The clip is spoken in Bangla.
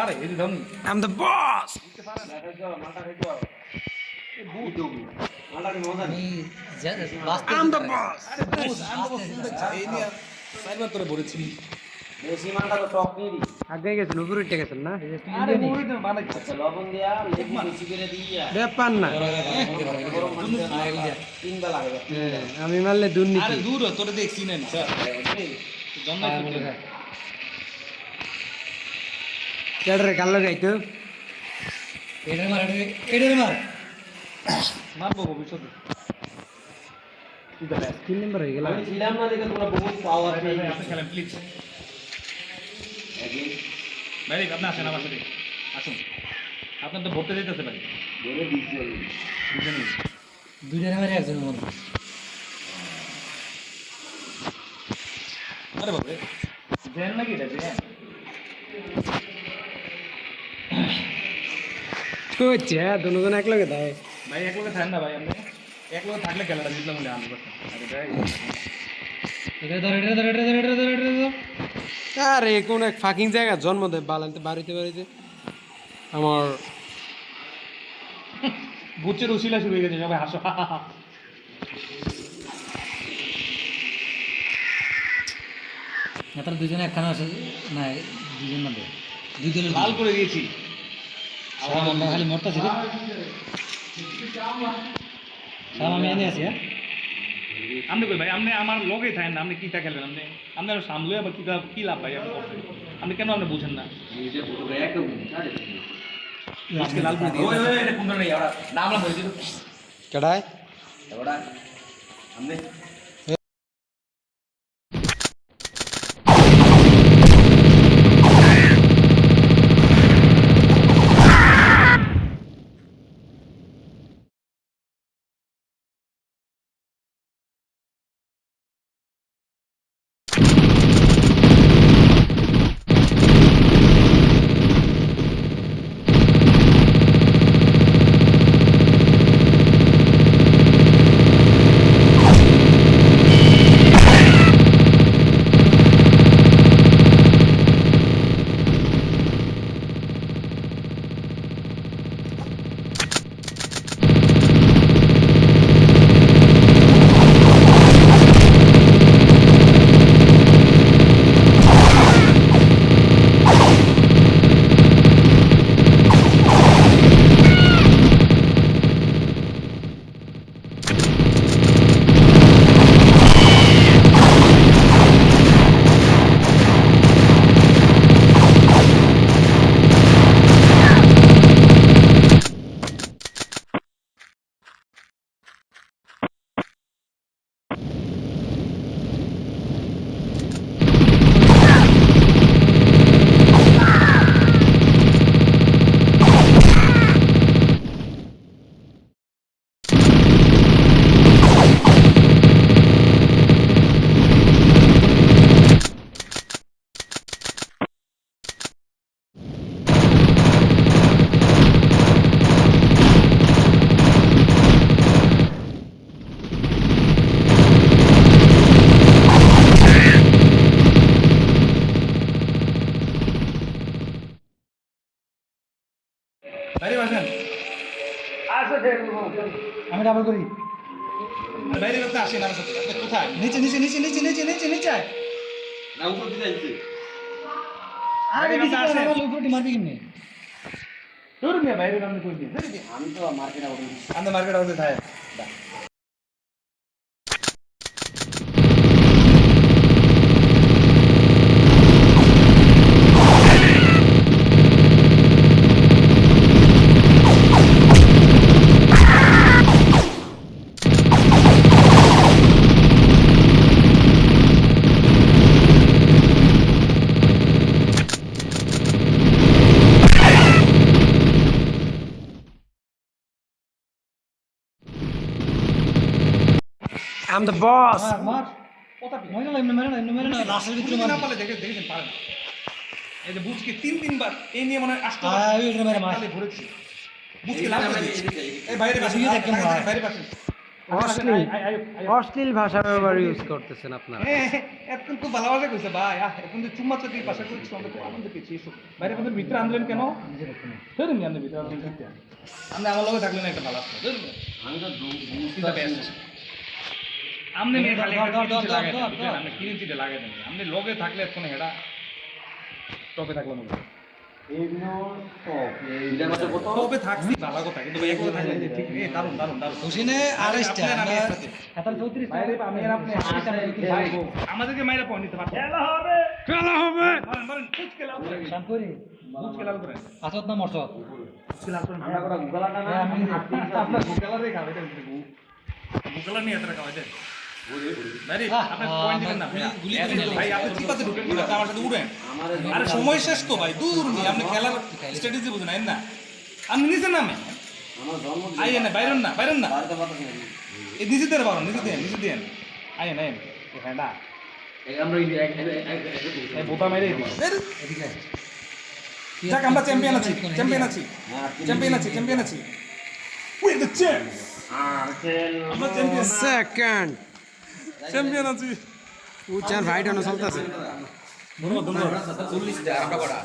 পারে এই ধরুন I'm the boss. I'm the boss. এই নিয়ে সাইবার করে বলেছি দেশি মালটা তো টক নিয়ে দিই। আগে গেছেন উপরে উঠে গেছেন না আরে মুড়ি তো বানাইছে আচ্ছা লবণ দিয়া লেবু বেশি করে দিয়া ব্যাপার না গরম পানি দিয়া 3 বেলা হবে। হ্যাঁ, আমি মারলে দুর্নীতি আরে দূর তোরে দেখছি না স্যার জন্ম কেডরে কাল লাগাইতো মারবো ভবিষ্যতে তিন নম্বর হয়ে গেল আমি ছিলাম না দেখে তোমরা বহুত পাওয়ার পেয়ে আপনি খেলেন প্লিজ একদিন ভাই আপনি আসেন আমার সাথে আসুন আপনার তো ভোটে দিতেছে ভাই বলে দিচ্ছি আমি। দুজনেই দুইটার আমার একজন বন্ধু আরে বাবা জেন নাকি এটা জেন হচ্ছে দুজন এক লগে দাও ভাই এক লোকে থাকেন না ভাই আপনি এক লোকে থাকলে খেলাটা জিতলাম বলে আমি করতাম আরে ভাই আরে কোন এক ফাকিং জায়গা জন্ম দেয় বালান্তে বাড়িতে বাড়িতে আমার বুচের উশিলা শুরু হয়ে গেছে সবাই হাসো তারা দুজনে একখানা আছে না দুজন না দুই দলের লাল করে দিয়েছি আমরা খালি মরতা ছিল আমি এনে আছি হ্যাঁ আপনি কই ভাই আপনি আমার লগেই থাকেন না আপনি কিটা খেলবেন আপনি আপনার সামলে আবার কি লাভ ভাই আপনি কেন আপনি বুঝেন না নিজে পুরো একদম ছাড়ে আজকে লাল করে দিয়ে ওই ওই এটা কোন নেই ওরা নামলা হয়ে দিল কেডায় ওরা আমনে বাইরে বসেন আসো দেখো আমি ডাবল করি বাইরে করতে আসেন আমার সাথে আপনি কোথায় নিচে নিচে নিচে নিচে নিচে নিচে নিচে না উপর দিকে যাইছে আরে নিচে নিচে আসেন। আমার উপরটি মারবি কেমনে তোর মিয়া বাইরে আপনি কই দিন আমি তো মার্কেটে ওঠে আপনি মার্কেট আউটে থাকে I'm the boss. মার মার কথা মেরে না মেরে না লাশের ভিতরে না মার পারলে দেখেছেন পারে না এই যে বুঝকে তিনবার এই নিয়ে মনে হয় আসতে ওই মেরে মার ভরেছি বুঝকে লাভ করে দিয়েছি এই বাইরে বসে এদিকে দেখ কেমন হয়। বাইরে বসে অশ্লীল অশ্লীল ভাষা ব্যবহার ইউজ করতেছেন আপনারা এখন খুব ভালোবাসা কইছে ভাই এখন যে চুম্মা চুটি পাশে করছি আমরা তো আনন্দ পেয়েছি এসব বাইরে আপনাদের ভিতরে আনলেন কেন ধরুন আপনি ভিতরে আনলেন ভিতরে আপনি আমার লগে থাকলেন একটা ভালো আসলো ধরুন আমি তো আপনি মেয়ে খালি ধর, ধর, ধর, লাগাই ধর, ধর। আপনি কিরিচিতে লাগাই দেন আপনি লগে থাকলে এখন হেডা টপে থাকলাম এটার মধ্যে কত টপে থাকছি ভালো কথা কিন্তু ভাই একলা থাকলেন যে ঠিক নেই দারুন দারুন দারুন হুসেনে আড়াইশটা আপনার আমি একসাথে। হাতার 34 বাইরে আমি আর আপনি ভাই আমাদেরকে মাইরা পয়েন্ট দিতে পারতেন খেলা হবে বলেন বলেন কুচকে লাভ করেন শান করি কুচকে লাভ করেন আসত না মরসত কুচকে লাভ করেন আমরা করে গুগলাটা না আমি আপনার ভুকালারে খাওয়াই দেন ভুকালা নিয়ে এতটা খাওয়াই দেন ভাই আপনি পয়েন্ট দিবেন না ভাই আপনি চিপাতে ঢুকেন না আমার সাথে উড়েন আরে সময় শেষ তো ভাই দূর নেই আপনি খেলার স্ট্র্যাটেজি বুঝেন না আপনি নিচে নামে আমার জন্ম আইয়ে না বাইরেন না বাইরেন না বাড়িতে পাতা কিনে এই নিচে দেন বারণ নিচে দেন আইয়ে না হ্যাঁ আমরা এই বোতা মেরে দিই এদিকে যাক আমরা চ্যাম্পিয়ন আছি চ্যাম্পিয়ন আছি উই দ্য চ্যাম্প আমরা সেকেন্ড চ্যাম্পিয়ন আছি উচার ভাইটানো চলতেছে ধন্যবাদ ধন্যবাদ 40 আমরা কটা